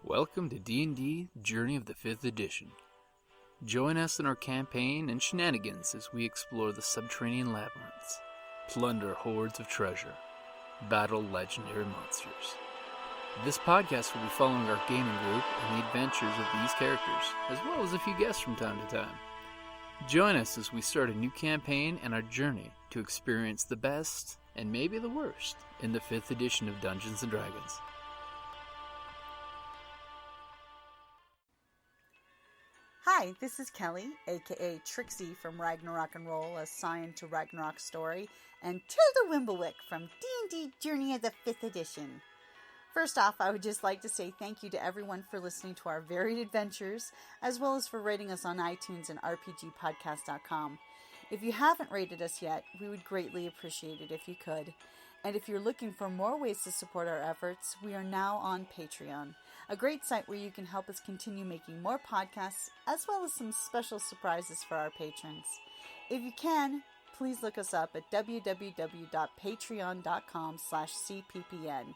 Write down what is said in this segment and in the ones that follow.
Welcome to D&D Journey of the 5th Edition. Join us in our campaign and shenanigans as we explore the subterranean labyrinths, plunder hordes of treasure, battle legendary monsters. This podcast will be following our gaming group and the adventures of these characters, as well as a few guests from time to time. Join us as we start a new campaign and our journey to experience the best, and maybe the worst, in the 5th edition of Dungeons & Dragons. Hi, this is Kelly, aka Trixie from Ragnarok and Roll, a Scion to Ragnarok story, and Tilda Wimblewick from D&D Journey of the 5th Edition. First off, I would just like to say thank you to everyone for listening to our varied adventures, as well as for rating us on iTunes and rpgpodcast.com. If you haven't rated us yet, we would greatly appreciate it if you could. And if you're looking for more ways to support our efforts, we are now on Patreon, a great site where you can help us continue making more podcasts, as well as some special surprises for our patrons. If you can, please look us up at www.patreon.com/cppn.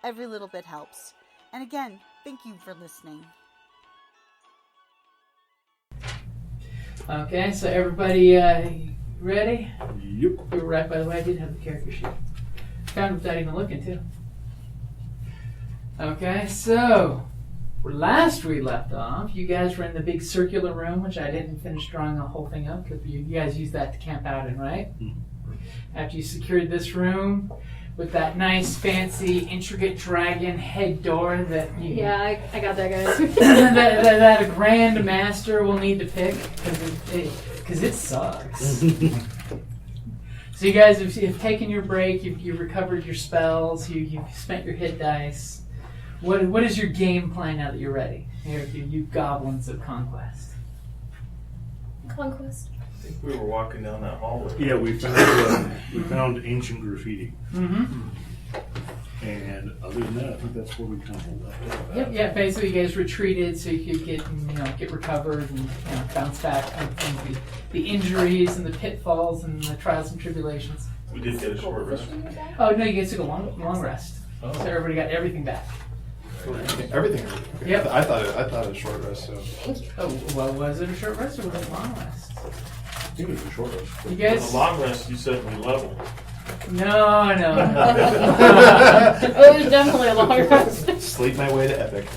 Every little bit helps. And again, thank you for listening. Okay, so everybody ready? Yep. You were right, by the way, I did have the character sheet. Found it without even looking, too. Okay, so last we left off, you guys were in the big circular room, which I didn't finish drawing the whole thing up, because you guys used that to camp out in, right? Mm-hmm. After you secured this room with that nice, fancy, intricate dragon head door that you... Yeah, I got that, guys. that a Grand Master will need to pick, because it sucks. So you guys have taken your break, you've recovered your spells, you've spent your hit dice. What is your game plan now that you're ready? You Goblins of Conquest. Conquest. I think we were walking down that hallway. Yeah, we found ancient graffiti. Mm-hmm. And other than that, I think that's where we kind of left off. Yep. Basically, you guys retreated so you could get recovered and bounce back from the injuries and the pitfalls and the trials and tribulations. We did get a short rest. Oh no, you guys took a long rest. Oh. So everybody got everything back. Everything. Okay. Yep. I thought it was a short rest. So. Oh, well, was it a short rest or was it a long rest? I think it was a short rest. You guys. The long rest, you said we leveled. No. It was definitely a long rest. Sleep my way to epic.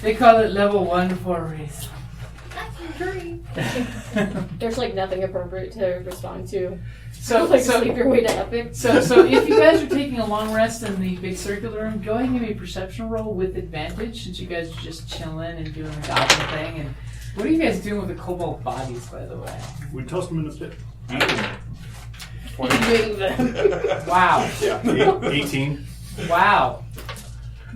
They call it level 1 for a reason. There's like nothing appropriate to respond to. So sleep your way to epic. So if you guys are taking a long rest in the big circular room, go ahead and give me a perception roll with advantage, since you guys are just chilling and doing the goblin thing. And what are you guys doing with the kobold bodies, by the way? We tossed them in the pit. Eating them. Wow. Yeah, 18. Wow.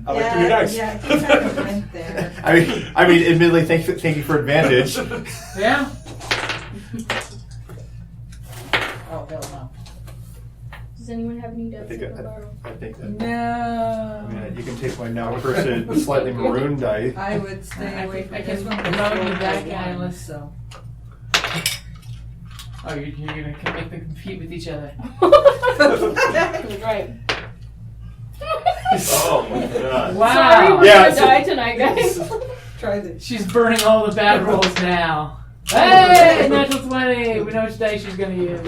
I like to be nice. Yeah, he kind of went there. I mean, admittedly, thank you for advantage. Yeah. Oh hell no. Does anyone have any dice? I think that. No. I mean, you can take my now cursed, slightly maroon die. I would stay away from this one. I'm not on that guy list, so. Oh, you're gonna make them compete with each other. Right. Oh my god. Wow. Sorry, we're gonna die tonight, guys. Try this. She's burning all the bad rolls now. Hey, natural 20. We know which dice she's gonna use.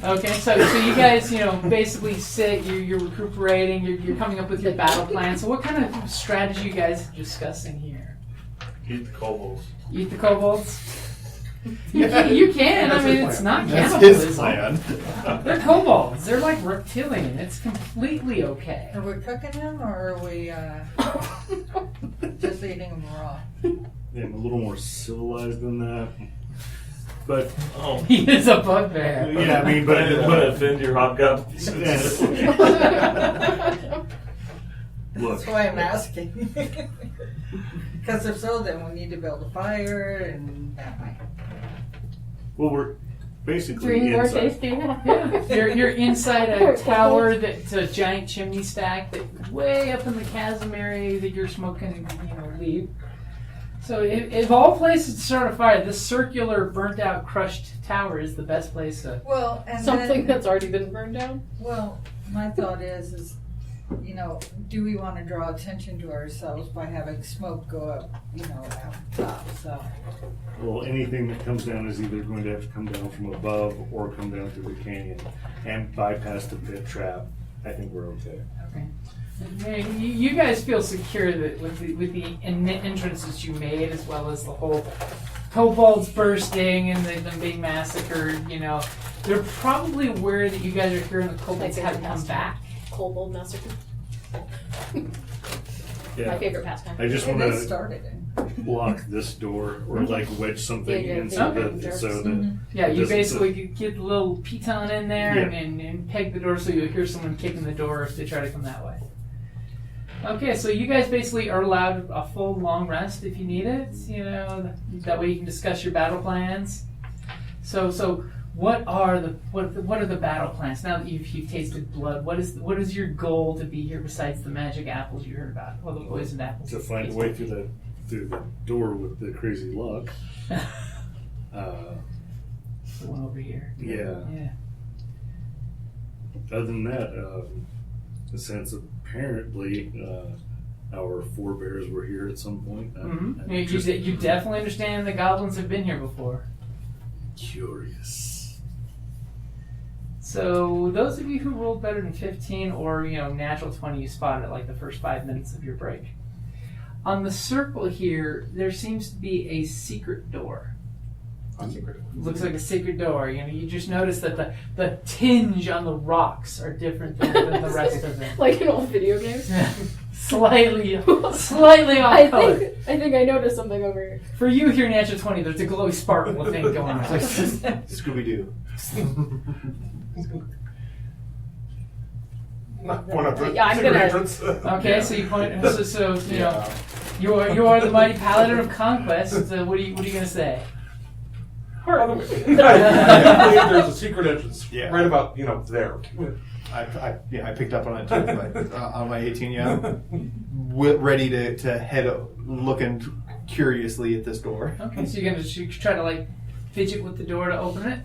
Okay, so you guys, basically sit. You're recuperating. You're coming up with your battle plan. So what kind of strategy are you guys discussing here? Eat the kobolds. Eat the kobolds? You can. I mean, it's not That's cannibalism. his plan. They're kobolds. They're like reptilian. It's completely okay. Are we cooking them, or are we just eating them raw? Yeah, I'm a little more civilized than that. But He is a bugbear. yeah, I mean, I didn't want to offend your hobgoblins. Look, That's why I'm asking. Because if so, then we need to build a fire and that way. well, we're basically Drink more inside. tasty. Yeah. You're inside a tower that's a giant chimney stack that's way up in the chasm area that you're smoking, weed. So if all places to start a fire, this circular, burnt-out, crushed tower is the best place to... Well, and Something then, that's already been burned down. well, My thought is, do we want to draw attention to ourselves by having smoke go up, out the top? So, Well, anything that comes down is either going to have to come down from above or come down through the canyon and bypass the pit trap. I think we're okay. Okay. Yeah, you guys feel secure that with the entrances you made, as well as the whole kobolds bursting and them being massacred, they're probably aware that you guys are here and the kobolds haven't come back. Kobold massacre. Yeah. My favorite pastime. I just and want they to started it. block this door or like wedge something Yeah, in yeah, so yeah. that Yeah, you doesn't- basically get the little piton in there Yeah. and peg the door so you'll hear someone kicking the door if they try to come that way. Okay, so you guys basically are allowed a full long rest if you need it. That way you can discuss your battle plans. So what are the battle plans now that you've tasted blood? What is your goal to be here besides the magic apples you heard about, or the poisoned apples? to find a way through the door with the crazy luck. The one over here. Yeah. Yeah. Other than that, since apparently our forebears were here at some point, I'm just You definitely understand the goblins have been here before. curious. So those of you who rolled better than 15 or natural 20, you spotted like the first 5 minutes of your break. On the circle here, there seems to be a secret door. Looks like a secret door. You just notice that the tinge on the rocks are different than the rest of them. Like in old video games. slightly off color. I think I noticed something over here. For you here, natural 20, there's a glowy sparkle thing going on. Scooby-Doo. One of the Yeah, I'm secret gonna- entrance. Okay, so you point. You are the mighty paladin of conquest. So what are you gonna say? I believe there's a secret entrance Yeah. right about there. I picked up on it too. But, on my 18, ready to head looking curiously at this door. Okay, so you're gonna try to like fidget with the door to open it.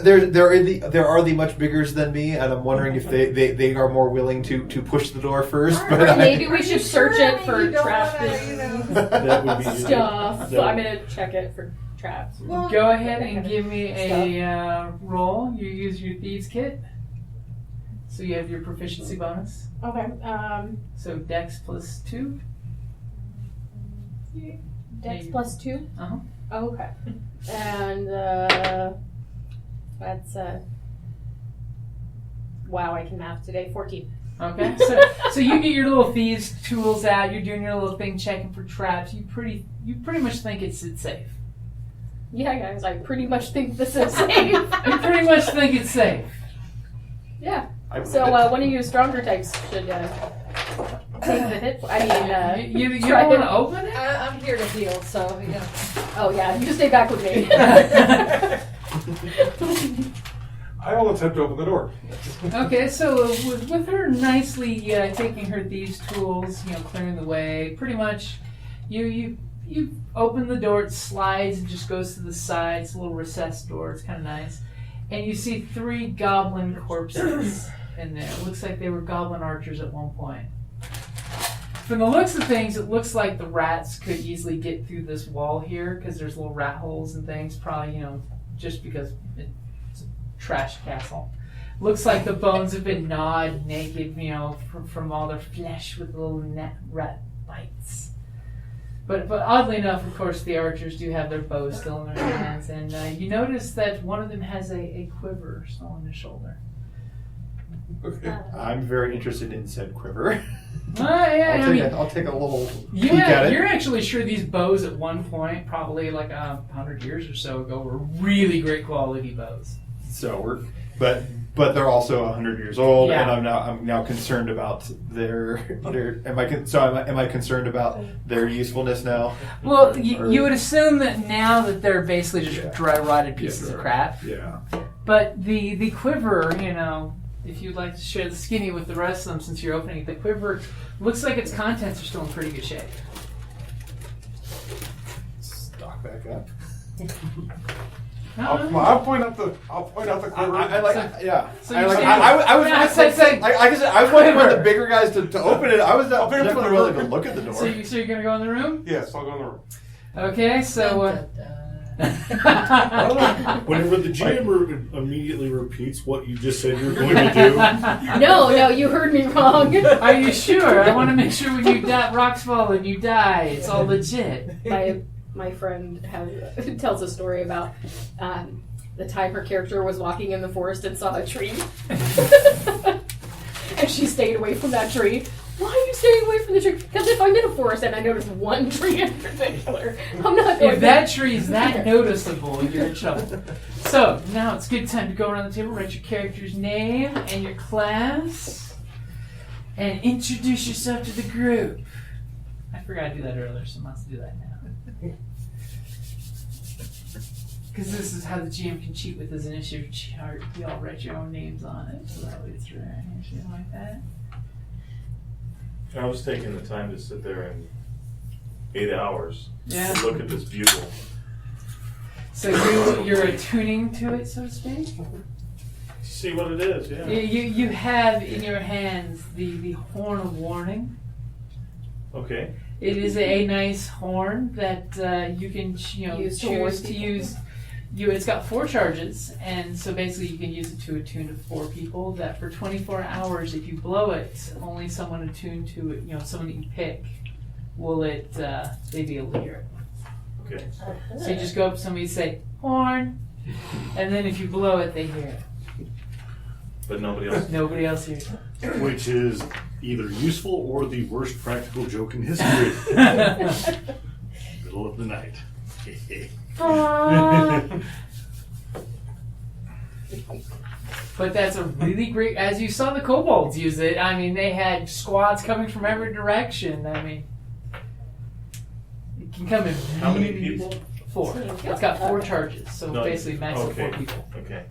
There are the much biggers than me, and I'm wondering if they are more willing to push the door first. But Maybe we should search it for traps That would be stuff. that I'm would- gonna check it for traps. Go ahead and give me a roll. You use your thieves kit, so you have your proficiency bonus. Okay. So Dex plus 2. Dex plus 2. Uh-huh. Oh, okay. And that's wow, I can math today. 14. Okay, so you get your little thieves tools out. You're doing your little thing, checking for traps. You pretty much think it's safe. Yeah, guys, I pretty much think this is safe. You pretty much think it's safe. Yeah. So one of you stronger types should take the hit. I mean, You try don't want it. to open it? I'm here to heal, so Oh yeah, you stay back with me. I will attempt to open the door. Okay, so with her nicely taking her thieves tools, clearing the way, pretty much, you open the door. It slides and just goes to the side. It's a little recessed door. It's kind of nice, and you see 3 goblin corpses in there. It looks like they were goblin archers at one point. From the looks of things, it looks like the rats could easily get through this wall here because there's little rat holes and things. Probably, just because it's a trash castle. Looks like the bones have been gnawed naked, from all their flesh with little rat bites. But oddly enough, of course, the archers do have their bows still in their hands, and you notice that one of them has a quiver still on his shoulder. Okay. I'm very interested in said quiver. Yeah, I'll take a little peek at yeah, it. you're actually sure these bows at one point, probably like 100 years or so ago, were really great quality bows. So but they're also 100 years old, Yeah. and I'm now concerned about their am I concerned about their usefulness now? Well, you would assume that now that they're basically just dry rotted pieces of crap. Yeah. But the quiver, if you'd like to share the skinny with the rest of them since you're opening it, the quiver looks like its contents are still in pretty good shape. Stock back up. I'll point out the quiver. I So you're saying- I was waiting for the bigger guys to open it. I was definitely willing to look at the door. So you're gonna go in the room? Yes, I'll go in the room. Okay, so Whenever the GM immediately repeats what you just said you're going to do, No, you heard me wrong. are you sure? I want to make sure when you die, rocks fall and you die, it's all legit. My friend tells a story about the time her character was walking in the forest and saw a tree. And she stayed away from that tree. Why are you staying away from the tree? Because if I'm in a forest and I notice one tree in particular, I'm not going If that tree is that noticeable, you're in trouble. So, now it's a good time to go around the table, write your character's name and your class, and introduce yourself to the group. I forgot to do that earlier, so I must do that now. Because this is how the GM can cheat with his initiative chart. You all write your own names on it, so that way it's right here, like that. I was taking the time to sit there in 8 hours Yeah. to look at this bugle. So you're attuning to it, so to speak? See what it is, yeah. You have in your hands the horn of warning. Okay. It is a nice horn that you can Use to warn choose to people. use. It's got 4 charges, and so basically you can use it to attune to 4 people. That for 24 hours, if you blow it, only someone attuned to it, someone that you pick, will it they be able to hear it. Okay. So you just go up to somebody and say horn, and then if you blow it, they hear it. But nobody else. Nobody else hears it. which is either useful or the worst practical joke in history. Middle of the night. But that's a really great. As you saw the kobolds use it. I mean, they had squads coming from every direction. I mean, it can come in. How many really- people? 4. It's got 4 charges, so No, basically max of 4 okay. people. Okay.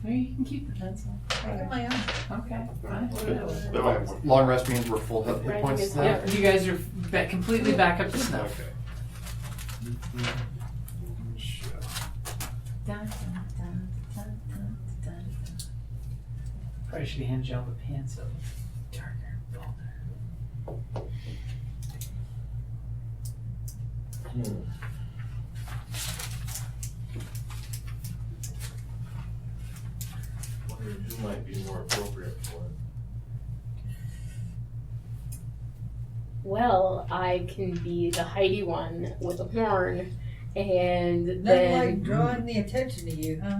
Maybe you can keep the pencil. I got my own. Okay, fine. Long rest means we're full hit Right, points. because- now. Yeah, you guys are completely back up to snuff. Okay. Dun, dun, dun, dun, dun, dun, dun. Probably should hand you all the pants so darker, bolder. Wonder who might be more appropriate for it. Well, I can be the Heidi one with a horn, and Nothing then like drawing the attention to you, huh?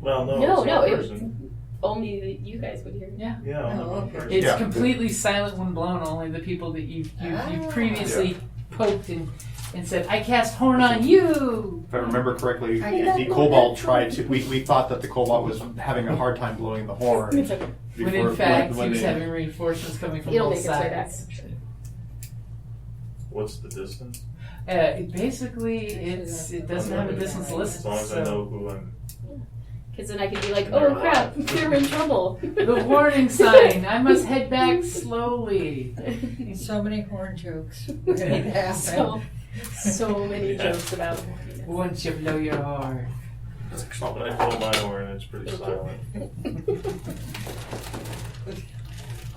Well, no. No, it's no, one it- person. only you guys would hear. Yeah. Yeah. Oh, only one okay. person. It's Yeah. completely silent when blown. Only the people that you've previously poked and said, "I cast horn on you." If I remember correctly, I the got kobold tried to. We thought that the kobold was having a hard time blowing the horn. It's okay. When before- in fact when he was they- having reinforcements coming from It'll both make its way back. sides. What's the distance? Basically, it doesn't have a distance listed. As long as I know who I'm. Because then I could be like, oh crap, they're in trouble. The warning sign. I must head back slowly. So many horn jokes. Ready to happen. so many Yeah. jokes about. Once you blow your horn. When I blow my horn, it's pretty silent.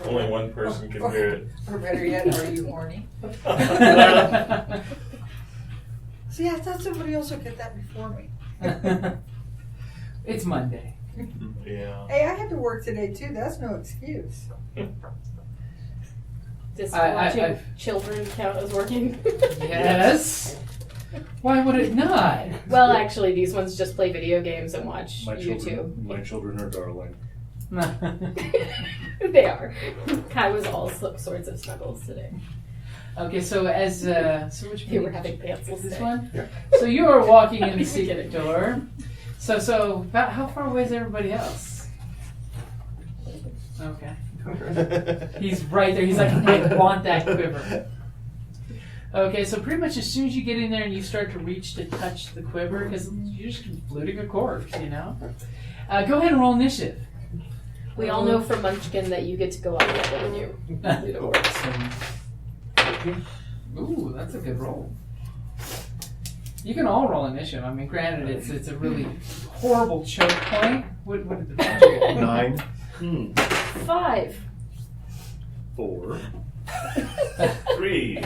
Only one person can hear it. Or better yet, are you horny? See, I thought somebody else would get that before me. It's Monday. Yeah. Hey, I had to work today too. That's no excuse. Does I- watching children count as working? Yes. Why would it not? Well, actually, these ones just play video games and watch My YouTube. children are darling. They are. Kai was all sorts of snuggles today. Okay, so as so which They were page? having pants Is this today. one? So you are walking in the I'm secret kidding. door. So about how far away is everybody else? Okay. He's right there. He's like, I want that quiver. Okay, so pretty much as soon as you get in there and you start to reach to touch the quiver, because you're just fluting a corpse, Go ahead and roll initiative. We all know from Munchkin that you get to go up level when you do the works. Ooh, that's a good roll. You can all roll initiative. I mean, granted, it's a really horrible choke point. What did the bunch get? 9. 5. 4. 3.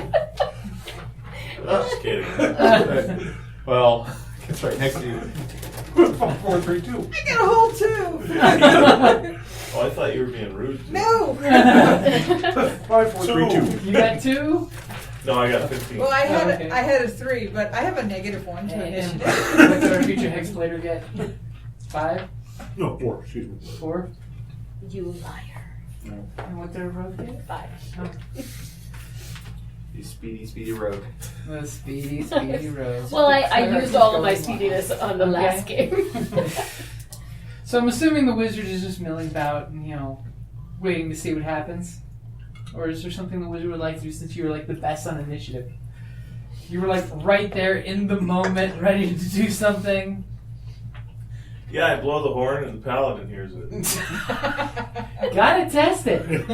Just kidding. Well, it's right next to you. 4, 3, 2. I got a hole too. Oh, I thought you were being rude. No. 5, 4, 3, 2. You got 2? No, I got 15. Well, I had Okay. I had a 3, but I have a -1 to And initiative. what did our future Hexblader get? 5? No, 4. Excuse me. 4? You liar. And what did our rogue get? 5. You speedy rogue. The speedy rogue. Well, I used all of my speediness on the last game. So I'm assuming the wizard is just milling about and, waiting to see what happens? Or is there something the wizard would like to do since you were like the best on initiative? You were like right there in the moment, ready to do something. Yeah, I blow the horn and the paladin hears it. Gotta test it. It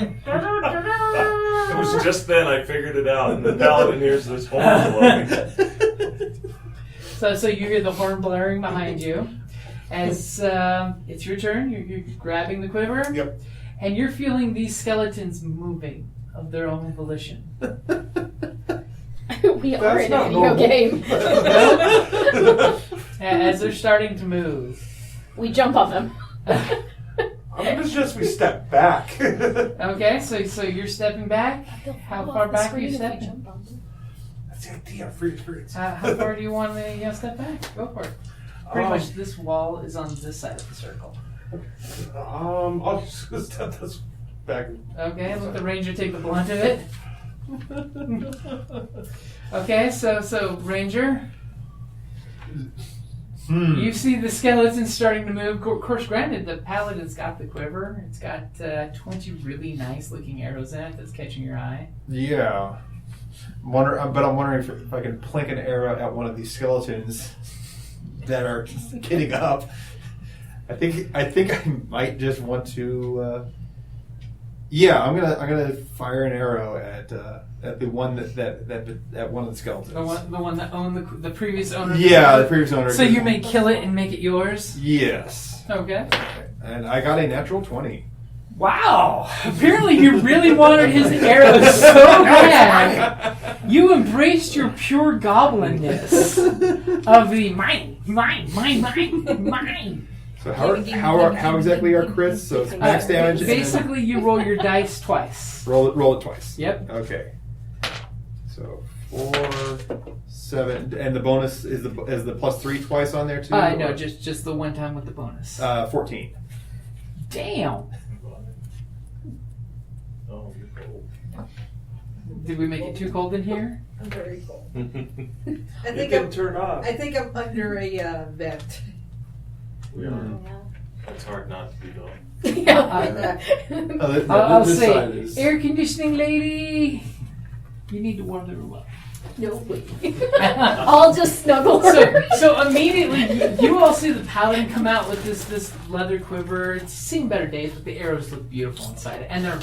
was just then I figured it out, and the paladin hears this horn blowing. So you hear the horn blaring behind you. As it's your turn, you're grabbing the quiver. Yep. And you're feeling these skeletons moving of their own volition. We are That's in a not video normal. game. As they're starting to move. We jump on them. I'm going to suggest we step back. Okay, so you're stepping back. How far back are you stepping? That's the idea. Free experience. How far do you want to step back? Go for it. Pretty much this wall is on this side of the circle. I'll just step this back. Okay, let the ranger take the blunt of it. Okay, so ranger, you see the skeletons starting to move. Of course, granted, the paladin's got the quiver. It's got 20 really nice looking arrows in it that's catching your eye. Yeah. I'm wondering if I can plink an arrow at one of these skeletons that are getting up. I think I might just want to. I'm gonna fire an arrow at the one that one of the skeletons. The one that owned the previous owner. Yeah, the previous owner. So you may kill it and make it yours. Yes. Okay. And I got a natural 20. Wow! Apparently you really wanted his arrows so bad. You embraced your pure goblinness of the mine. So how exactly are crits? So it's max damage. Basically, you roll your dice twice. Roll it twice. Yep. Okay. So 4, 7, and the bonus is the +3 twice on there too. No, just the one time with the bonus. 14. Damn. Oh, you're cold. Did we make it too cold in here? I'm very cold. I It think didn't turn off. I think I'm under a vent. We are. It's hard not to be though. I'll This say, side is- air conditioning lady, you need to warm the room up. No way. I'll just snuggle her. So immediately you all see the paladin come out with this leather quiver. It's seen better days, but the arrows look beautiful inside it, and they're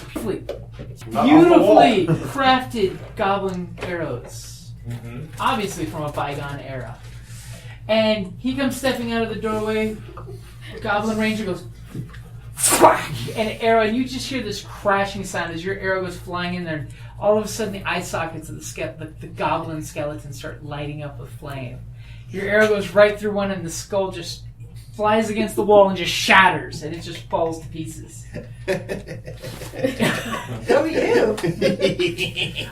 beautifully crafted goblin arrows, obviously from a bygone era. And he comes stepping out of the doorway. Goblin Ranger goes, whack, and an arrow, and you just hear this crashing sound as your arrow goes flying in there. And all of a sudden, the eye sockets of the goblin skeletons start lighting up with flame. Your arrow goes right through one, and the skull just flies against the wall and just shatters, and it just falls to pieces. Go you.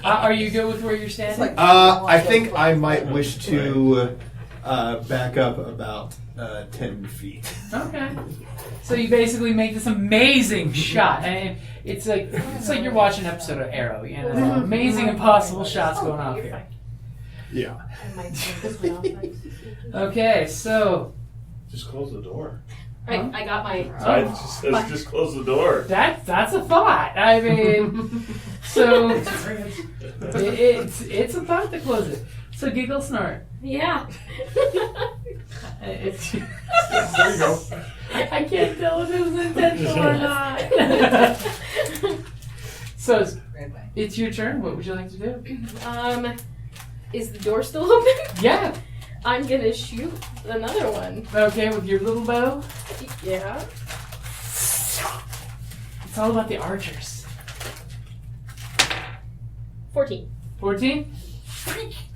Are you good with where you're standing? I think I might wish to back up about 10 feet. Okay. So you basically make this amazing shot, and it's like you're watching an episode of Arrow. You know, amazing, impossible shots going off here. Yeah. Okay, so Just close the door. I got my. I just says just close the door. that's a thought. I mean, so it's a thought to close it. So giggle snort. Yeah. It's, There you go. I can't tell if it was intentional or not. So it's your turn. What would you like to do? Is the door still open? Yeah. I'm gonna shoot another one. Okay, with your little bow. Yeah. It's all about the archers. 14. 14.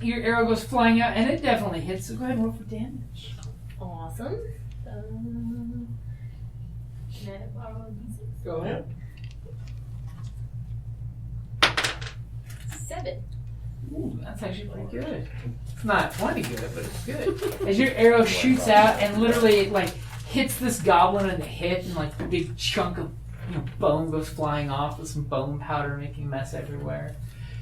Your arrow goes flying out, and it definitely hits. So go ahead and roll for damage. Awesome. Can I borrow a D6? Go ahead. 7. Ooh, that's actually pretty good. It's not plenty good, but it's good. As your arrow shoots out and literally like hits this goblin in the hip, and like a big chunk of bone goes flying off with some bone powder making a mess everywhere.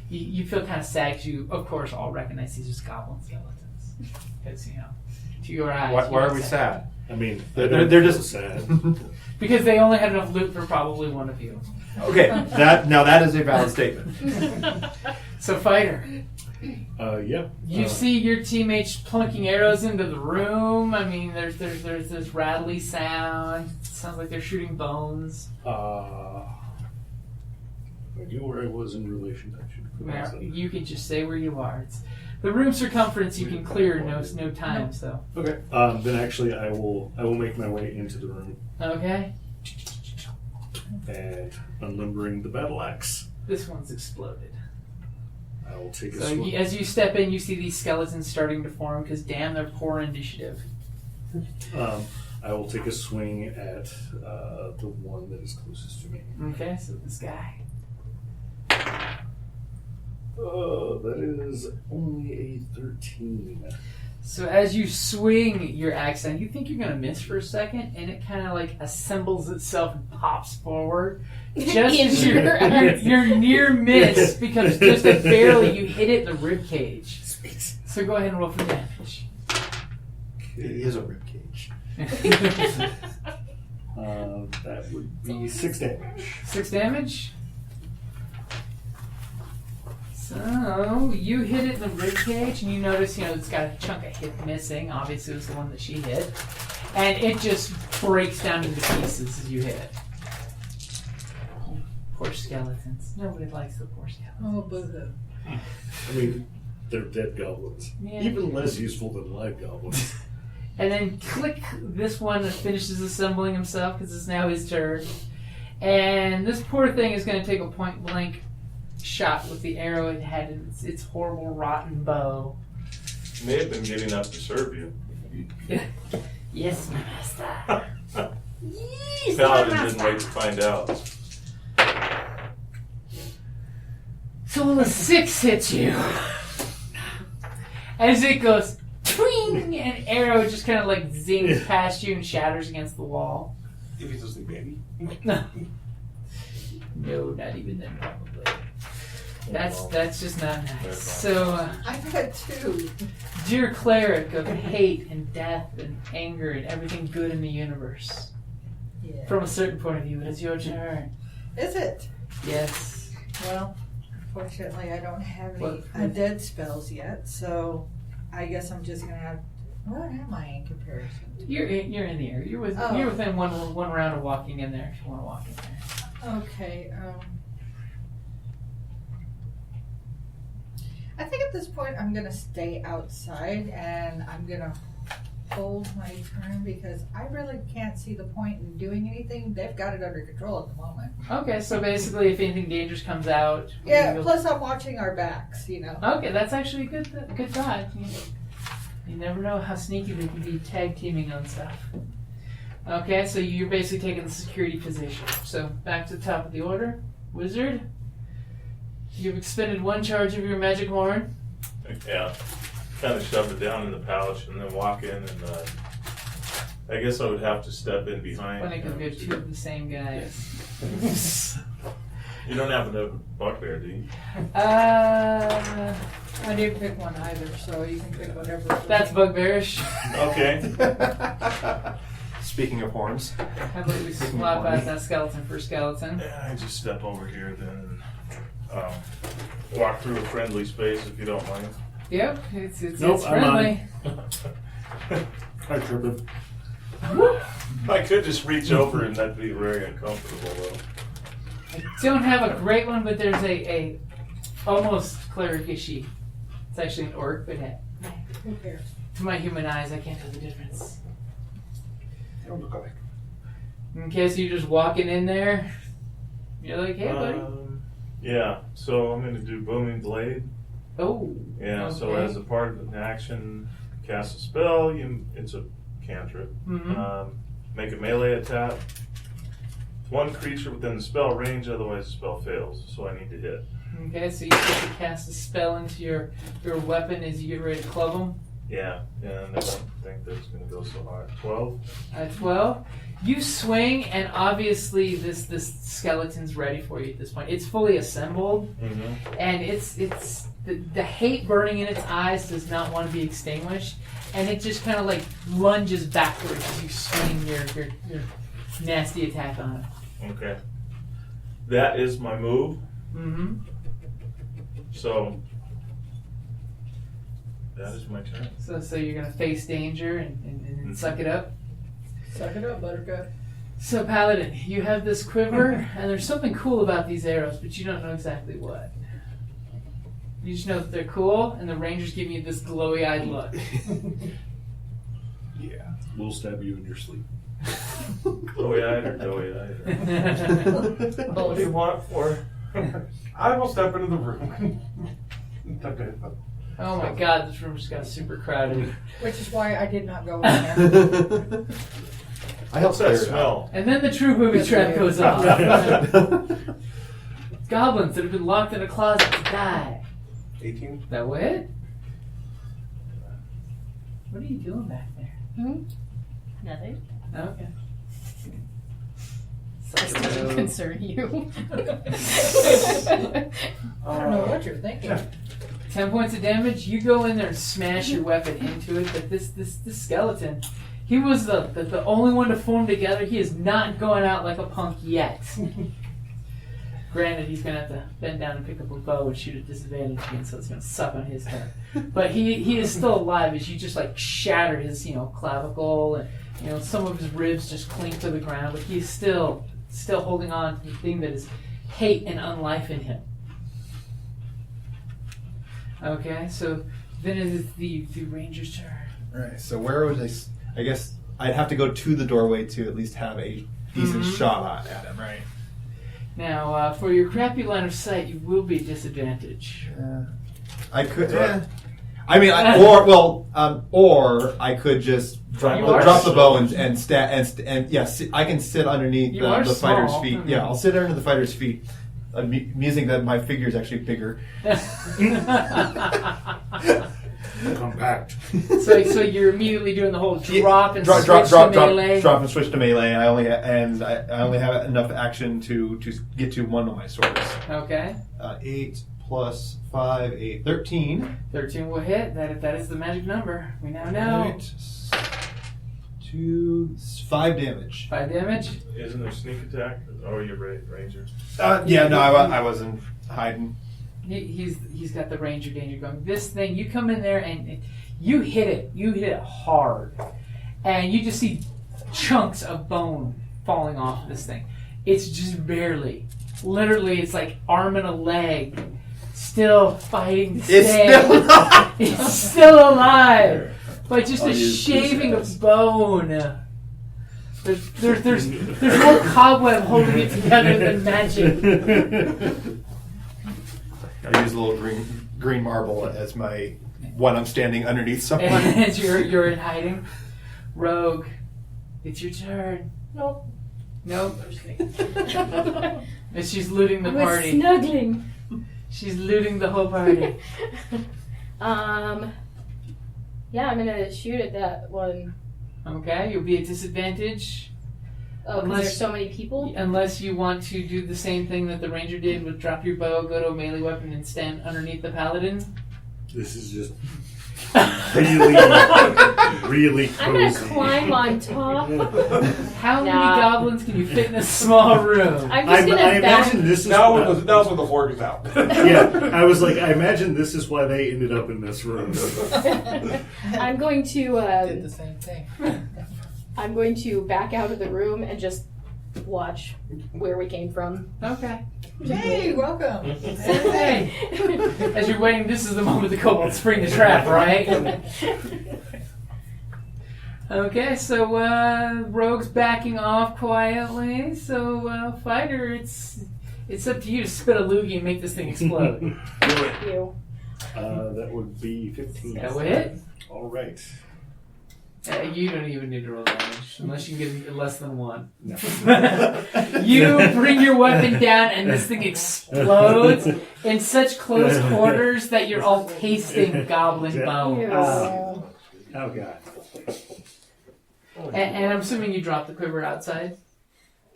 You feel kind of sad because you, of course, all recognize these as goblin skeletons. Because, to your eyes. Why are we sad? I mean, They're just sad. Because they only had enough loot for probably one of you. Okay, that is a valid statement. So, fighter. Yeah. You see your teammates plunking arrows into the room. I mean, there's this rattly sound. It sounds like they're shooting bones. I knew where I was in relation. I should Now, you can just say where you are. The room circumference you can clear no time. So Okay. Then actually, I will make my way into the room okay. and unlimbering the battle axe. This one's exploded. I will take a So swing. as you step in, you see these skeletons starting to form because damn, they're poor initiative. I will take a swing at the one that is closest to me. Okay, so this guy. That is only a 13. So as you swing your axe down, you think you're going to miss for a second, and it kind of like assembles itself and pops forward. Just as your near miss becomes just a barely, you hit it in the rib cage. So go ahead and roll for damage. It is a rib cage. That would be 6 damage. 6 damage. So you hit it in the rib cage, and you notice, it's got a chunk of hip missing. Obviously, it was the one that she hit, and it just breaks down into pieces as you hit it. Poor skeletons. Nobody likes the poor skeletons. Oh, boo-hoo. I mean, they're dead goblins. Yeah. Even less useful than live goblins. And then click, this one finishes assembling himself because it's now his turn. And this poor thing is going to take a point blank shot with the arrow it had in its horrible rotten bow. May have been getting up to serve you. Yes, my master. Yes, my Paladin master. didn't wait to find out. So the 6 hits you. As it goes, twing, an arrow just kind of like zings past you and shatters against the wall. If he's asleep, baby. No, not even then, probably. That's just not nice. So, I got 2. dear cleric of hate and death and anger and everything good in the universe, Yeah. from a certain point of view, it is your turn. Is it? Yes. Well, fortunately, I don't have any What? undead spells yet, so I guess I'm just gonna have. What am I in comparison to? You're in the area. You're within one round of walking in there if you want to walk in there. Okay. I think at this point I'm gonna stay outside and I'm gonna hold my turn because I really can't see the point in doing anything. They've got it under control at the moment. Okay, so basically, if anything dangerous comes out, Yeah. you'll- Plus, I'm watching our backs. Okay, that's actually a good thought. You never know how sneaky they can be tag teaming on stuff. Okay, so you're basically taking the security position. So back to the top of the order. Wizard, you've expended 1 charge of your magic horn. Yeah. Kind of shove it down in the pouch and then walk in and I guess I would have to step in behind. Funny because we have 2 of the same guys. You don't have enough bugbear, do you? I didn't pick one either, so you can pick whatever. That's bugbearish. Okay. Speaking of horns, How about we swap out that skeleton for skeleton? Yeah, I just step over here then and walk through a friendly space if you don't mind. Yep, it's Nope, I'm friendly. I trip him. I could just reach over and that'd be very uncomfortable though. I don't have a great one, but there's a almost cleric-ishy. It's actually an orc, but Who cares? To my human eyes, I can't tell the difference. They don't look alike. Okay, so you're just walking in there. You're like, hey, buddy. Yeah, so I'm going to do Booming Blade. Oh. Yeah, so okay. as a part of an action, cast a spell, it's a cantrip. Mhm. Make a melee attack. One creature within the spell range, otherwise the spell fails, so I need to hit. Okay, so you get to cast a spell into your weapon as you get ready to club him. Yeah, and I don't think that's going to go so hard. 12? At 12, you swing, and obviously this skeleton's ready for you at this point. It's fully assembled, and it's the hate burning in its eyes does not want to be extinguished, and it just kind of like lunges backwards as you swing your nasty attack on it. Okay. That is my move. Mm-hmm. So that is my turn. So you're gonna face danger and suck it up. Suck it up, Buttercup. So Paladin, you have this quiver, and there's something cool about these arrows, but you don't know exactly what. You just know that they're cool, and the rangers give you this glowy-eyed look. Yeah, we'll stab you in your sleep. Doey-eyed or doey-eyed? What do you want it for? I will step into the room. Okay. Oh my god, this room just got super crowded. Which is why I did not go in there. I helped What's that clear it out. smell? And then the true booby trap goes off. Goblins that have been locked in a closet to die. 18. That way? What are you doing back there? Nothing. Okay. This doesn't concern you. I don't know what you're thinking. 10 points of damage. You go in there and smash your weapon into it, but this skeleton, he was the only one to form together. He is not going out like a punk yet. Granted, he's going to have to bend down and pick up a bow and shoot at disadvantage again, so it's going to suck on his head. But he is still alive as you just like shatter his clavicle, and some of his ribs just cling to the ground, but he's still holding on to the thing that is hate and unlife in him. Okay, so then it is the ranger's turn. Right. So where would I guess I'd have to go to the doorway to at least have a decent shot at him, right? Now, for your crappy line of sight, you will be at disadvantage. I could. I mean, or I could just drop the bow and I can sit underneath the fighter's feet. Yeah, I'll sit under the fighter's feet, musing that my figure is actually bigger. Compact. So you're immediately doing the whole drop and switch to melee. Drop and switch to melee. I only have enough action to get to one of my swords. Okay. 8 plus 5, 8, 13. 13 will hit. That is the magic number. We now know. 5 damage. 5 damage. Isn't there sneak attack? Oh, you're right, ranger. I wasn't hiding. He's got the ranger danger going. This thing, you come in there and you hit it. You hit it hard, and you just see chunks of bone falling off of this thing. It's just barely, literally, it's like arm and a leg, still fighting to stay. It's still alive, but just a shaving of bone. There's more cobweb holding it together than magic. I use a little green marble as when I'm standing underneath someone. And you're in hiding. Rogue, it's your turn. Nope. I'm just kidding. And she's looting the I was party. snuggling. She's looting the whole party. Yeah, I'm gonna shoot at that one. Okay, you'll be at disadvantage. Oh, because there's so many people? Unless you want to do the same thing that the ranger did with drop your bow, go to a melee weapon, and stand underneath the paladin. This is just really cozy. I'm gonna climb on top. How many goblins can you fit in a small room? I'm just gonna I imagine this is Now's when the fork is out. Yeah, I was like, I imagine this is why they ended up in this room. I'm going to Did the same thing. I'm going to back out of the room and just watch where we came from. Okay. Hey, welcome. Hey. As you're waiting, this is the moment the kobolds spring the trap, right? Okay, so Rogue's backing off quietly. So Fighter, it's up to you to spit a loogie and make this thing explode. Do it. You. That would be 15. That would hit. All right. You don't even need to roll damage unless you can get less than 1. No. You bring your weapon down and this thing explodes in such close quarters that you're all tasting goblin bones. Oh, God. And I'm assuming you dropped the quiver outside?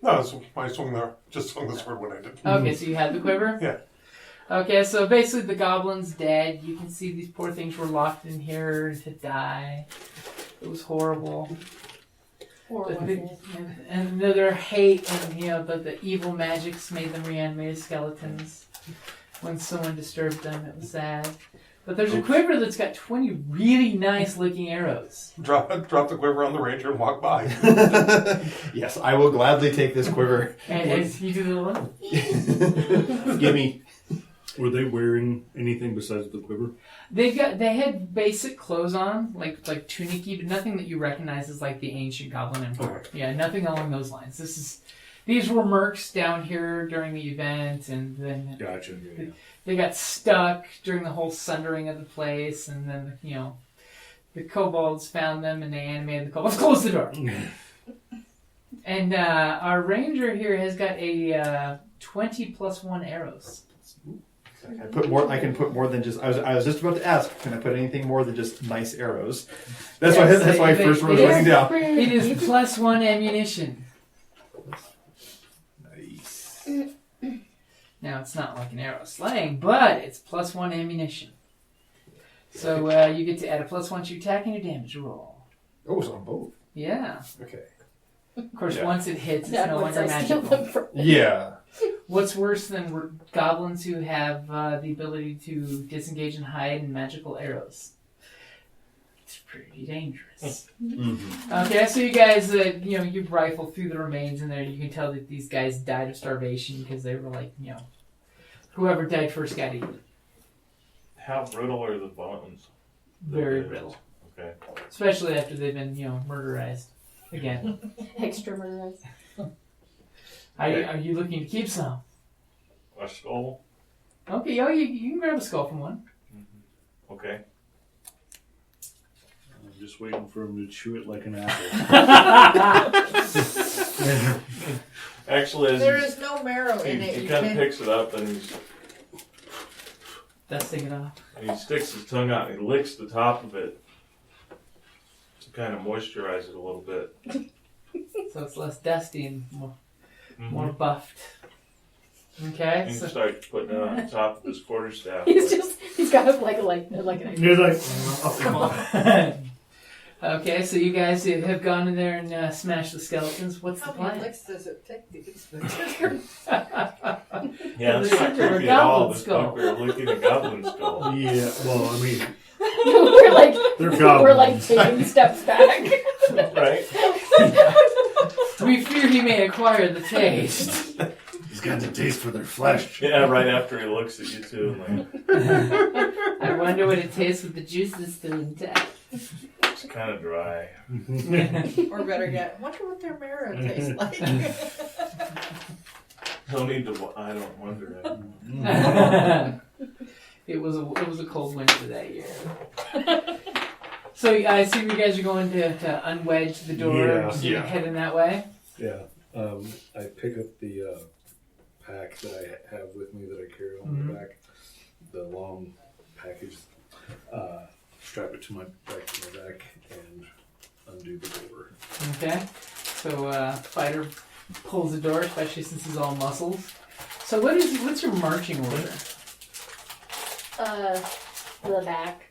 No, I swung there. Just swung the sword when I did. Okay, so you had the quiver? Yeah. Okay, so basically the goblin's dead. You can see these poor things were locked in here to die. It was horrible. And their hate and the evil magics made them reanimated skeletons. When someone disturbed them, it was sad. But there's a quiver that's got 20 really nice looking arrows. Drop the quiver on the ranger and walk by. Yes, I will gladly take this quiver. And you do the one? Give me. Were they wearing anything besides the quiver? They had basic clothes on, like tunicky, but nothing that you recognize as like the ancient Goblin Empire. Okay. Yeah, nothing along those lines. These were mercs down here during the event, and then Gotcha. Yeah. they got stuck during the whole sundering of the place, and then the kobolds found them and they animated the kobolds. Close the door. And our ranger here has got a 20 + 1 arrows. I can put more than just. I was just about to ask. Can I put anything more than just nice arrows? That's why I first was looking down. It is +1 ammunition. Nice. Now it's not like an arrow slaying, but it's +1 ammunition. So you get to add a +1 to your attack and your damage roll. Oh, it's on both. Yeah. Okay. Of course, Yeah. once it hits, it's That no once longer I steal magical. them from Yeah. What's worse than goblins who have the ability to disengage and hide in magical arrows? It's pretty dangerous. Mm-hmm. Okay, so you guys, you rifle through the remains in there. You can tell that these guys died of starvation because they were like, whoever died first got eaten. How brittle are the bones? Very brittle. Okay. Especially after they've been, murderized again. extra murderers. Are you looking to keep some? A skull? Okay, you can grab a skull from one. Okay. I'm just waiting for him to chew it like an apple. Actually, There is no marrow in it. he You kind of can- picks it up and Dusting it off. he sticks his tongue out and he licks the top of it to kind of moisturize it a little bit. So it's less dusty and more Mm-hmm. buffed. Okay, And so he starts putting it on the top of his quarterstaff. He's got like an He's like, oh, come on. okay, so you guys have gone in there and smashed the skeletons. What's the How many plan? licks does it take to get to the Yeah, it's The not center of a creepy at all. goblin This skull. fucker licking a goblin skull. Yeah, well, I mean, we're goblins. like taking steps back. Right? We fear he may acquire the taste. he's got the taste for their flesh. Yeah, right after he looks at you too. Like, I wonder what it tastes with the juices still intact. it's kind of dry. Or better yet, wonder what their marrow tastes like. He'll need to. I don't wonder. It was a cold winter that year. So I assume you guys are going to unwedge the door Yeah. and Yeah. heading that way. Yeah, I pick up the pack that I have with me that I carry on Mhm. my back, the long package, strap it to my back, and undo the door. Okay. So Fighter pulls the door, especially since he's all muscles. So what's your marching order? The back.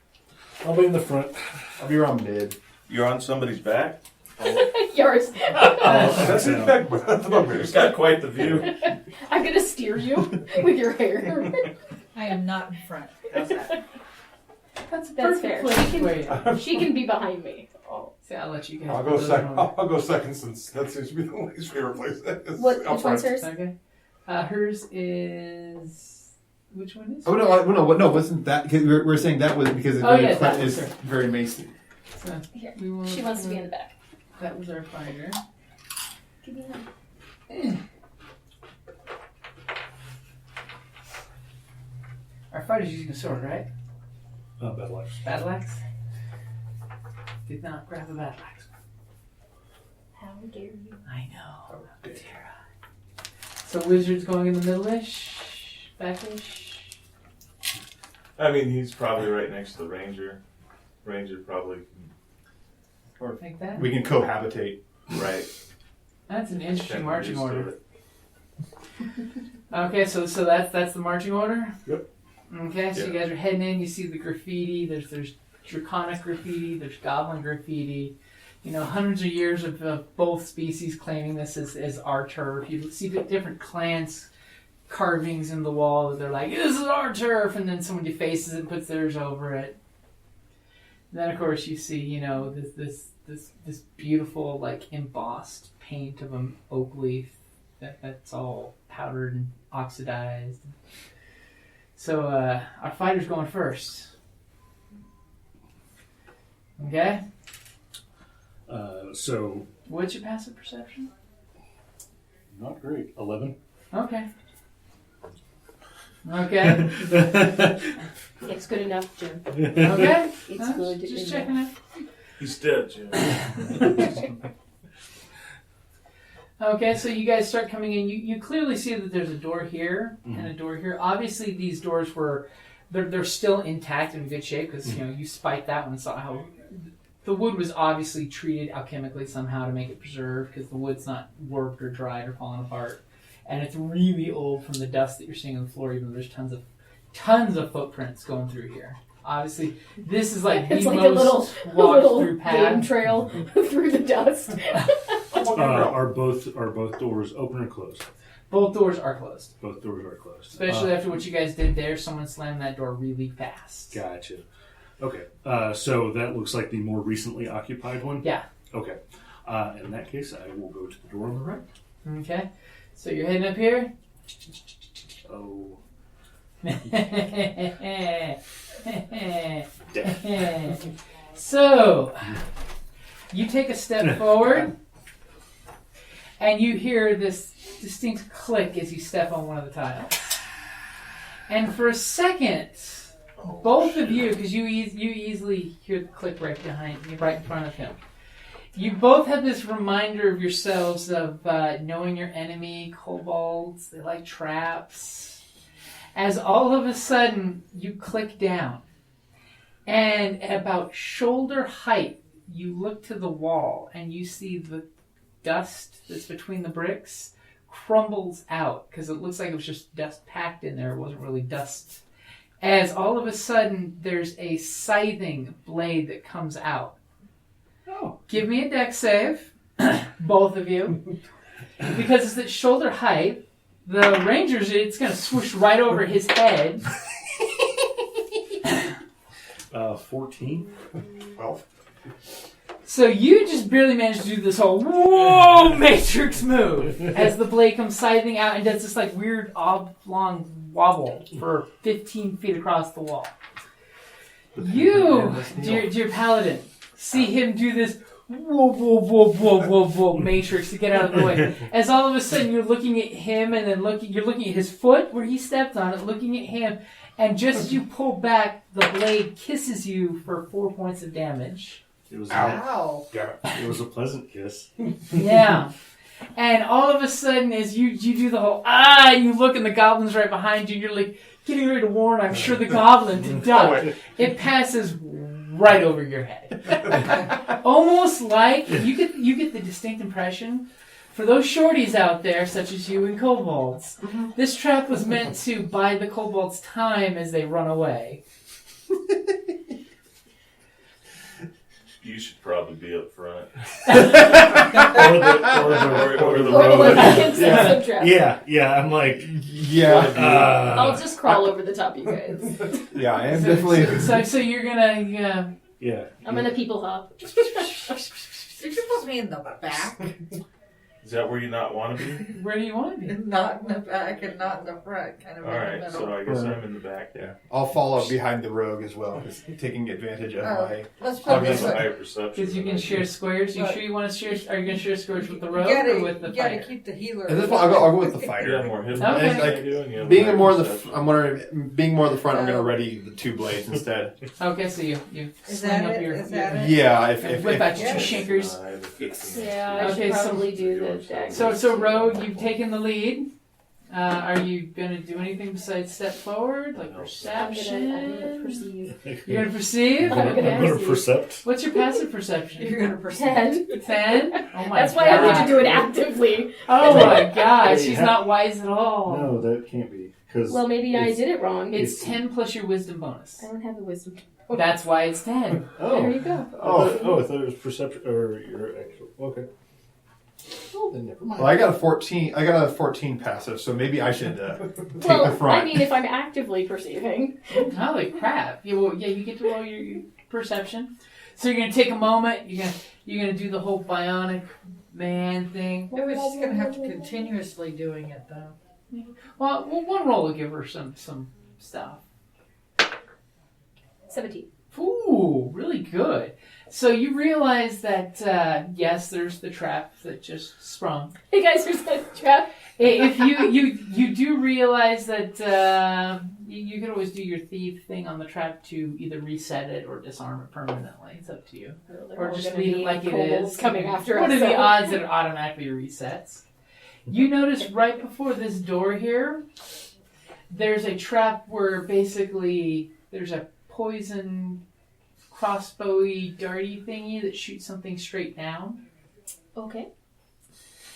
I'll be in the front. I'll be around mid. You're on somebody's back. Yours. That's it. He's got quite the view. I'm gonna steer you with your hair. I am not in front. How's that? That's perfect fair. place. She can be behind me. See, I'll let you guys. I'll go second. I'll go second since that seems to be the least favorite place. Which Up one's front. hers? Okay. Hers is. Which one is? Oh no! Wasn't that? Cause we're saying that was because it's Oh, very, yeah, that was it's her. very macy. So Here. we will, She wants to be in the back. That was our fighter. Give me that. Our fighter's using a sword, right? Battle axe. Battle axe? Did not grab a battle axe. How dare you? I know. How dare I. So wizard's going in the middle-ish? Back-ish? I mean, he's probably right next to the ranger. Ranger probably Like that? We can cohabitate. right. That's an interesting Get marching used to order. it. Okay, so that's the marching order? Yep. Okay, so you Yeah. guys are heading in, you see the graffiti, there's draconic graffiti, there's goblin graffiti. You know, hundreds of years of both species claiming this as our turf. You see the different clans carvings in the wall that they're like, this is our turf, and then someone defaces it and puts theirs over it. And then of course you see, you know, this beautiful like embossed paint of an oak leaf that's all powdered and oxidized. So our fighter's going first. Okay? So What's your passive perception? not great. 11. Okay. Okay. It's good enough, Jim. Okay. It's Huh? good Just enough. checking it. He's dead, Jim. Okay, so you guys start coming in. You clearly see that there's a door here and a door here. Obviously, these doors they're still intact and in good shape because you know you spiked that one and saw how the wood was obviously treated alchemically somehow to make it preserved because the wood's not warped or dried or fallen apart, and it's really old from the dust that you're seeing on the floor. Even though there's tons of footprints going through here. Obviously, this is like It's the like a most little walked through game path. trail through the dust. Are both doors open or closed? Both doors are closed. Both doors are closed. Especially after what you guys did there, someone slammed that door really fast. Gotcha. Okay. So that looks like the more recently occupied one? Yeah. Okay. In that case, I will go to the door on the right. Okay. So you're heading up here? Oh. So, you take a step forward, and you hear this distinct click as you step on one of the tiles. And for a second, both of you, because you easily hear the click right behind you, right in front of him. You both have this reminder of yourselves of knowing your enemy, kobolds. They like traps. As all of a sudden, you click down. And at about shoulder height, you look to the wall and you see the dust that's between the bricks crumbles out because it looks like it was just dust packed in there. It wasn't really dust. As all of a sudden, there's a scything blade that comes out. Oh. Give me a dex save, both of you. Because it's at shoulder height, the ranger's, it's going to swoosh right over his head. 14. 12. So you just barely managed to do this whole whoa matrix move as the blade comes scything out and does this like weird oblong wobble for 15 feet across the wall. You, dear paladin, see him do this whoa matrix to get out of the way. As all of a sudden you're looking at him and then you're looking at his foot where he stepped on it, looking at him, and just as you pull back, the blade kisses you for 4 points of damage. It was Ow. it was a pleasant kiss. Yeah. And all of a sudden, as you do the whole, and you look and the goblin's right behind you, and you're like, getting ready to warn, I'm sure, the goblin to duck. It passes right over your head. Almost like, you get the distinct impression, for those shorties out there, such as you and kobolds, this trap was meant to buy the kobolds time as they run away. You should probably be up front. or the road. Yeah. I'm like, Yeah. I'll just crawl over the top of you guys. Yeah, I am definitely. So you're gonna, yeah. I'm gonna people hop. You're supposed to be in the back. Is that where you not want to be? Where do you want to be? Not in the back and not in the front, kind of All in right, the middle. so I guess I'm in the back. Yeah, I'll follow behind the rogue as well, just taking advantage of my. Let's put it this way. Higher perception. Because you can share squares. You sure you want to share? Are you going to share squares with the rogue or with the You gotta fighter? keep the healer. At this point, I'll go with the You fighter. have more hit Okay. points than Like, I do, and you have Being higher more the, perception. I'm wondering, being more the front, I'm gonna ready the 2 blades instead. Okay, so you Is sling that up it? your Is that it? Yeah, and whip out your Yeah. two shinkers. I have a 15. Yeah, I Okay, should so- probably do the dagger. So Rogue, you've taken the lead. Are you going to do anything besides step forward, like I'm gonna perception? perceive. You're going to perceive? I'm Okay. gonna percept. What's your passive perception? You're gonna percent. 10. 10? Oh my That's why I need God. to do it actively. Oh my God, Hey, she's ha- not wise at all. No, that can't be. Because Well, maybe I did it wrong. It's 10 plus your wisdom bonus. I don't have the wisdom. That's why it's 10. There you go. I thought it was perception or your actual. Okay. Well, then never mind. Well, I got a 14. I got a 14 passive, so maybe I should take the Well, front. I mean, if I'm actively perceiving. Holy crap. Yeah, well, you get to roll your perception. So you're going to take a moment. You're gonna do the whole bionic man thing. We're just gonna have to continuously doing it though. Well, one roll will give her some stuff. 17. Ooh, really good. So you realize that yes, there's the trap that just sprung. Hey guys, here's that trap. If you do realize that you could always do your thief thing on the trap to either reset it or disarm it permanently. It's up to you, or just leave it like it is. Coming after us. What are the so- odds that it automatically resets? You notice right before this door here, there's a trap where basically there's a poison crossbowy darty thingy that shoots something straight down. Okay.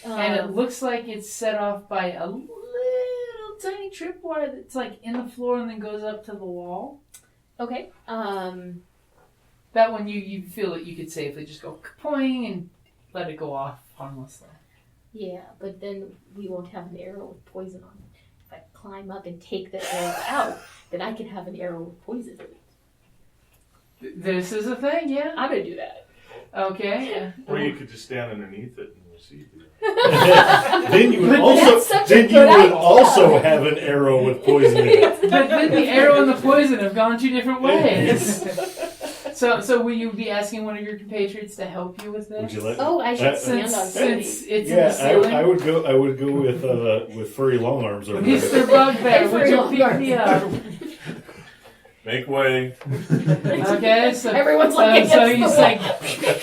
And it looks like it's set off by a little tiny tripwire that's like in the floor and then goes up to the wall. Okay. That one you feel that you could safely just go kapoing and let it go off harmlessly. Yeah, but then we won't have an arrow with poison on it. If I climb up and take the arrow out, then I can have an arrow with poison in it. This is a thing, yeah. I'm gonna do that. Okay. Or you could just stand underneath it and receive it. Then you would But also that's such a then you good would idea. also have an arrow with poison in it. But then the arrow and the poison have gone 2 different ways. So will you be asking one of your compatriots to help you with this? Would you let? Oh, I should stand on Since somebody. it's in the Yeah, ceiling. I would go. I would go with furry long arms over Mr. there. Bugbear, would you Every pick me up? Make way. Okay, so Everyone's like so against he's the like,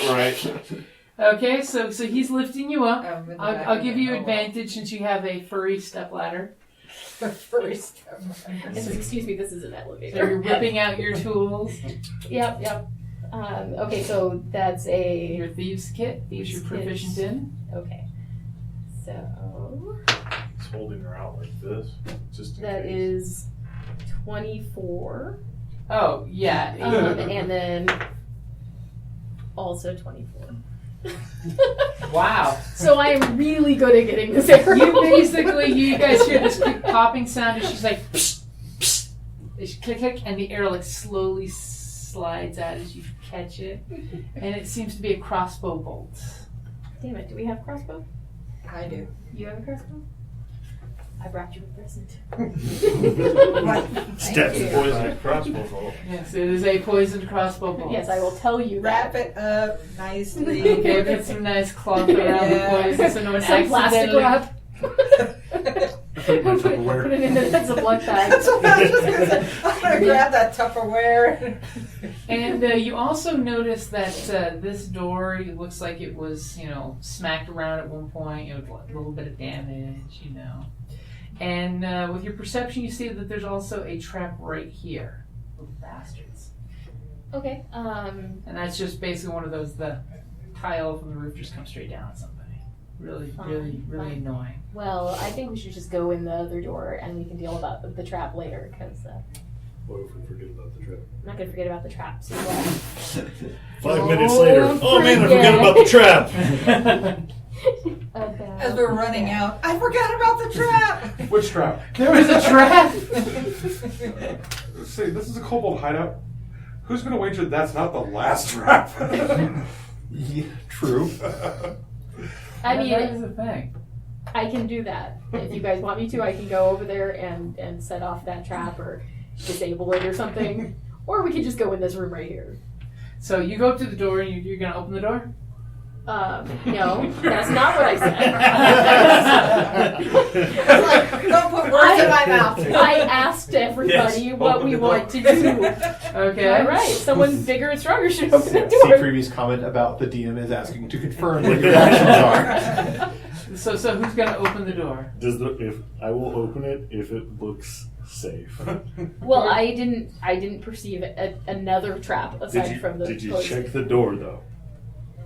Right. okay, so he's lifting you up. I'm in the back I'll of give it. you Oh, advantage since you have a furry step ladder. well. First. Excuse me, this is an So elevator. you're whipping out your tools, Yep. Okay, so that's a... your thieves kit, thieves you're Thieves proficient kit. in. Okay. So... He's holding her out like this, just in That case. is 24. Oh yeah, And then also 24. wow. So I am really good at getting this arrow. You guys hear this quick popping sound, and she's like, psst, psst. She click click, and the arrow like slowly slides out as you catch it, and it seems to be a crossbow bolt. Damn it, do we have crossbow? I do. You have a crossbow? I brought you a present. Step Thank you. Poison crossbow bolt. Yes, it is a poisoned crossbow bolt. Yes, I will tell you Wrap that. it up nicely. Okay, put some nice cloth around Yeah. the poison so no one Some plastic accidentally. wrap. Put it in a Ziploc bag. That's what I was just gonna say. I'm gonna grab that Tupperware. And you also notice that this door it looks like it was, smacked around at one point, a little bit of damage, And with your perception, you see that there's also a trap right here. Little bastards. Okay. And that's just basically one of those, the tile from the roof just comes straight down on somebody. Really, Fine, really fine. annoying. Well, I think we should just go in the other door and we can deal about the trap later because What if we forget about the trap? I'm not going to forget about the traps as well. 5 minutes later. Oh man, I forgot about the trap. As we're running out, I forgot about the trap. Which trap? There was a trap! Let's see, this is a kobold hideout. Who's going to wager that's not the last trap? Yeah, true. I mean, that is the thing. I can do that. If you guys want me to, I can go over there and set off that trap or disable it or something. Or we can just go in this room right here. So you go up to the door and you're going to open the door? No, that's not what I said. It's like, don't put words in my mouth. I asked everybody Yes, what open we the door. want to do. Okay. All right, someone bigger and stronger should open the See door. previous comment about the DM is asking to confirm what your actions are. So who's going to open the door? If I will open it if it looks safe. Well, I didn't perceive another trap aside from the. Did you post. check the door though?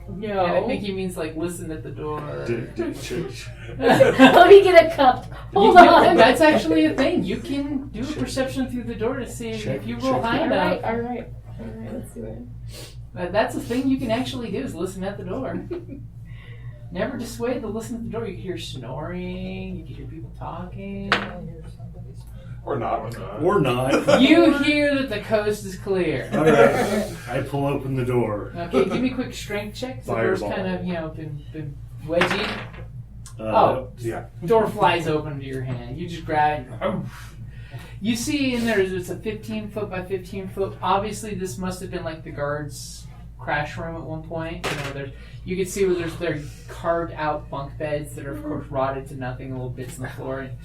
No. And I think he means like listen at the door. Did you check? Let me get a cup. Hold on. That's actually a thing. You can do a perception through the door to see if you roll high All enough. right, all right, let's do it. That's a thing you can actually do is listen at the door. Never dissuade to listen at the door. You can hear snoring. You can hear people talking. Or not. Or not. You hear that the coast is clear. Alright. I pull open the door. Okay, give me a quick strength check. The door's Fireball. kind of, been wedgy. Yeah. Door flies open to your hand. You just grab it. You see in there, it's a 15 foot by 15 foot. Obviously, this must have been like the guards' crash room at one point. You can see where there carved out bunk beds that are, of course, rotted to nothing, little bits on the floor. And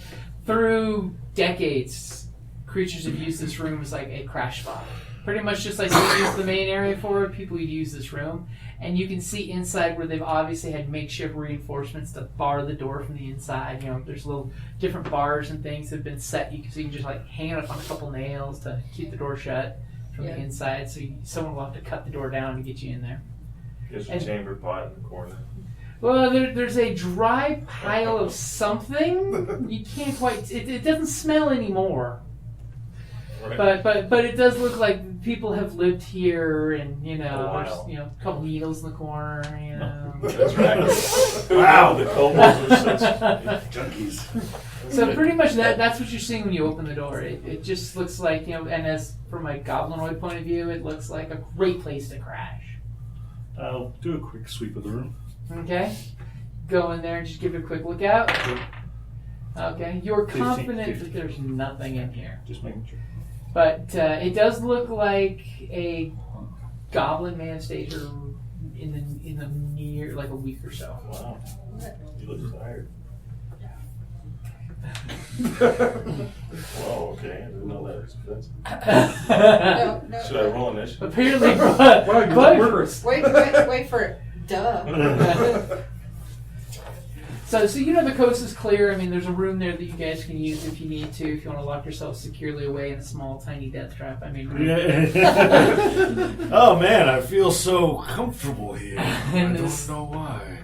through decades, creatures have used this room as like a crash spot. Pretty much just like they use the main area for it, people would use this room. And you can see inside where they've obviously had makeshift reinforcements to bar the door from the inside. There's little different bars and things that have been set. So you can just like hang it up on a couple nails to keep the door shut from the inside. So someone will have to cut the door down to get you in there. There's a chamber pot in the corner. Well, there's a dry pile of something. You can't quite. It doesn't smell anymore. Right. But it does look like people have lived here, and there's wow. a couple needles in the corner. That's right. Wow, the kobolds are such Junkies. So pretty much that's what you're seeing when you open the door. It just looks like and as from a goblinoid point of view, it looks like a great place to crash. I'll do a quick sweep of the room. Okay, go in there and just give it a quick look out. Okay, you're 15, confident 50. that there's nothing in here. Just making sure. But it does look like a goblin may have stayed here in the near, like a week or so. Wow. You look tired. Whoa, okay. I didn't know that was expensive. No. Should I roll initiative? Apparently, Wow, you look murderous. Wait for it. Duh. So the coast is clear. I mean, there's a room there that you guys can use if you need to, if you want to lock yourself securely away in a small, tiny death trap. I mean, Oh man, I feel so comfortable here. I And don't this- know why.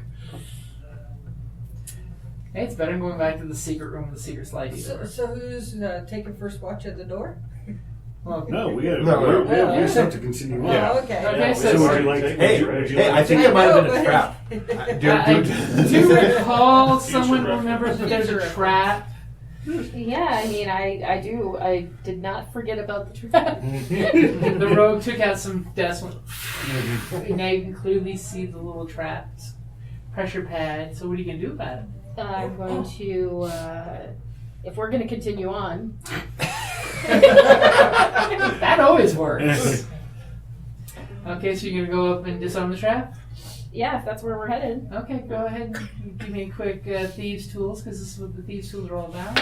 hey, it's better than going back to the secret room with the secret slidey door. So who's taking first watch at the door? Well, No, we have no. stuff to continue on. Yeah. Oh, okay. Okay, So would you like? Hey, would you hey, I like think I it might have know, been a but- trap. I do recall someone reference. remembers that there's a trap. Yeah, I mean, I do. I did not forget about the trap. The rogue took out some dust. Now you can clearly see the little trapped pressure pad. So what are you going to do about it? I'm going to, if we're going to continue on. That always works. Okay, so you're going to go up and disarm the trap? Yeah, if that's where we're headed. Okay, go ahead and give me a quick thieves tools, because this is what the thieves tools are all about.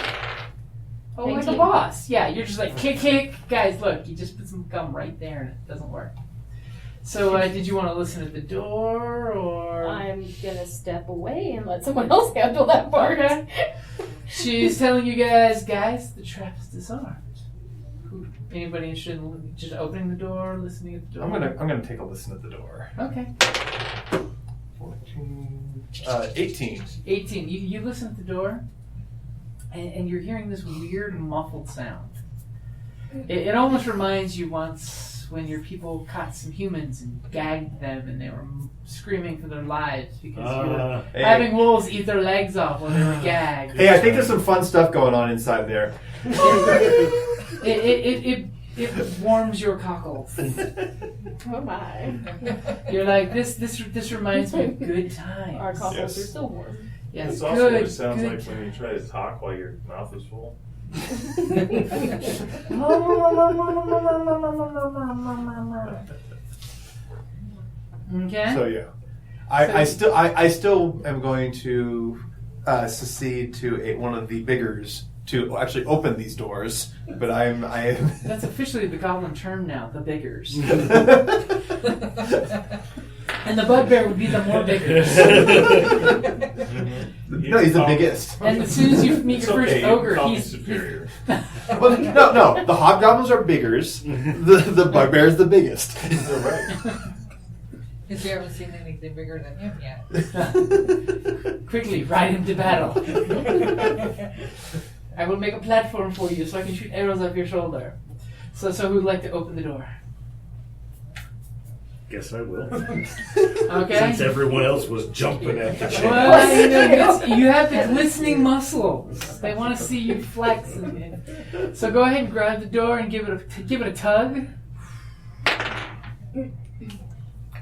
Oh, like a 19. boss. Yeah, you're just like, kick. Guys, look, you just put some gum right there and it doesn't work. So did you want to listen at the door, or? I'm going to step away and let someone else handle that part. Okay. She's telling you guys, the trap is disarmed. Anybody interested in just opening the door, listening at the door? I'm gonna take a listen at the door. Okay. 14, 18. 18. You listen at the door, and you're hearing this weird muffled sound. It almost reminds you once when your people caught some humans and gagged them, and they were screaming for their lives because you were having wolves eat their legs off while they were gagged. Hey, I think there's some fun stuff going on inside there. It It warms your cockles. Oh my. You're like, this reminds me of good times. Our cockles Yes. are still warm. Yes, It's also what good. it sounds good like when you try to talk while your mouth is full. Okay. So yeah, I still am going to secede to one of the biggers to actually open these doors, but I am. That's officially the goblin term now, the biggers. And the bugbear would be the more biggers. No, he's the biggest. And as soon as you meet It's your first okay, you ogre, can call me he's superior. Well, no, the hobgoblins are biggers. The bugbear is the biggest. You're right. Because you haven't seen anything bigger than him yet. quickly ride him to battle. I will make a platform for you so I can shoot arrows off your shoulder. So who'd like to open the door? Guess I will. Okay. Since everyone else was jumping at the chance. Well, you have the glistening muscles. They want to see you flex. So go ahead and grab the door and give it a tug.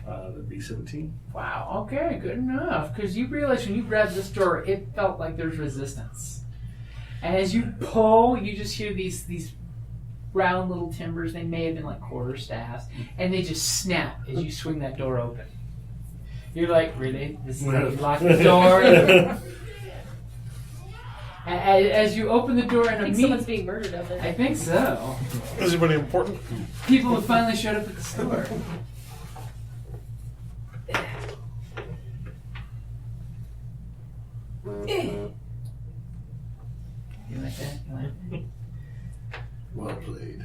That'd be 17. Wow. Okay. Good enough. Because you realize when you grabbed this door, it felt like there's resistance. And as you pull, you just hear these round little timbers. They may have been like quarter staffs, and they just snap as you swing that door open. You're like, really? This is how you lock the door? As you open the door, and I think someone's being murdered out there. I think so. Is anybody important? People have finally showed up at the store. You like that? You like that? Well played.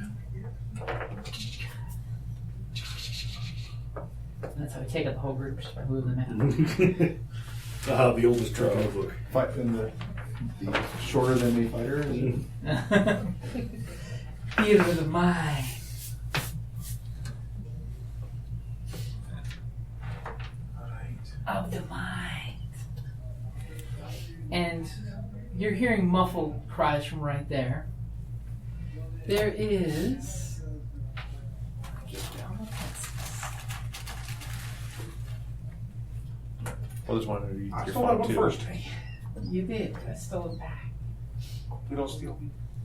That's how we take out the whole group, just by moving them The oldest trick in the book. Fight in the shorter than me fighter. out. Theater of the mind. Of the mind. And you're hearing muffled cries from right there. There is. I just wanted to I your stole that phone one too. first. You did, but I stole it back. We don't steal.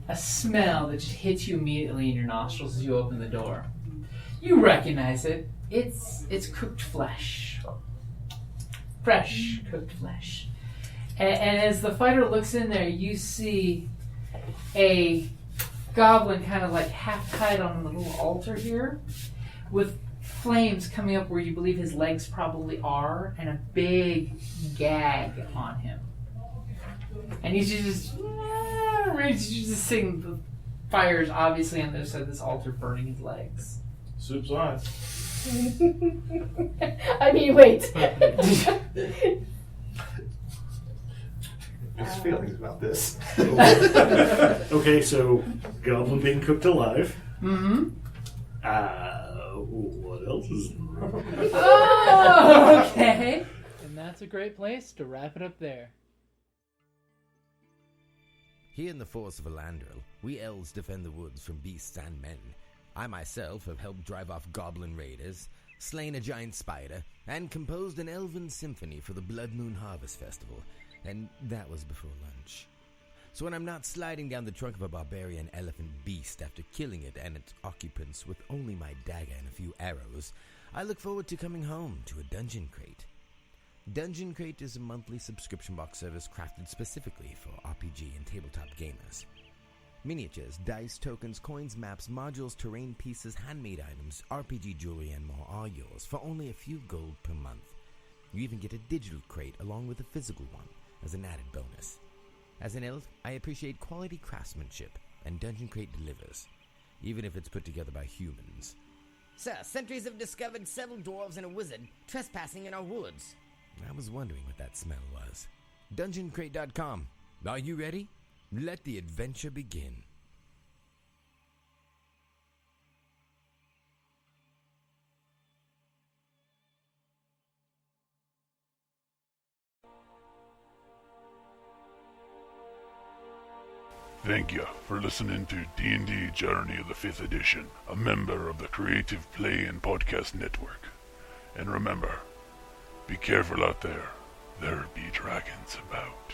A smell that just hits you immediately in your nostrils as you open the door. You recognize it. It's cooked flesh. Fresh cooked flesh. And as the fighter looks in there, you see a goblin kind of like half tied on the little altar here, with flames coming up where you believe his legs probably are, and a big gag on him. And he's just seeing the fires obviously on the other side of this altar burning his legs. Soup's on. I mean, wait. His feelings about this. Okay, so goblin being cooked alive. Mm-hmm. What else is in the room? Oh, okay. And that's a great place to wrap it up there. Here in the forest of Elandril, we elves defend the woods from beasts and men. I myself have helped drive off goblin raiders, slain a giant spider, and composed an elven symphony for the Blood Moon Harvest Festival, and that was before lunch. So when I'm not sliding down the trunk of a barbarian elephant beast after killing it and its occupants with only my dagger and a few arrows, I look forward to coming home to a Dungeon Crate. Dungeon Crate is a monthly subscription box service crafted specifically for RPG and tabletop gamers. Miniatures, dice, tokens, coins, maps, modules, terrain pieces, handmade items, RPG jewelry, and more are yours for only a few gold per month. You even get a digital crate along with a physical one as an added bonus. As an elf, I appreciate quality craftsmanship, and Dungeon Crate delivers, even if it's put together by humans. Sir, sentries have discovered several dwarves and a wizard trespassing in our woods. I was wondering what that smell was. DungeonCrate.com. Are you ready? Let the adventure begin. Thank you for listening to D&D Journey of the 5th Edition, a member of the Creative Play and Podcast Network. And remember, be careful out there. There be dragons about.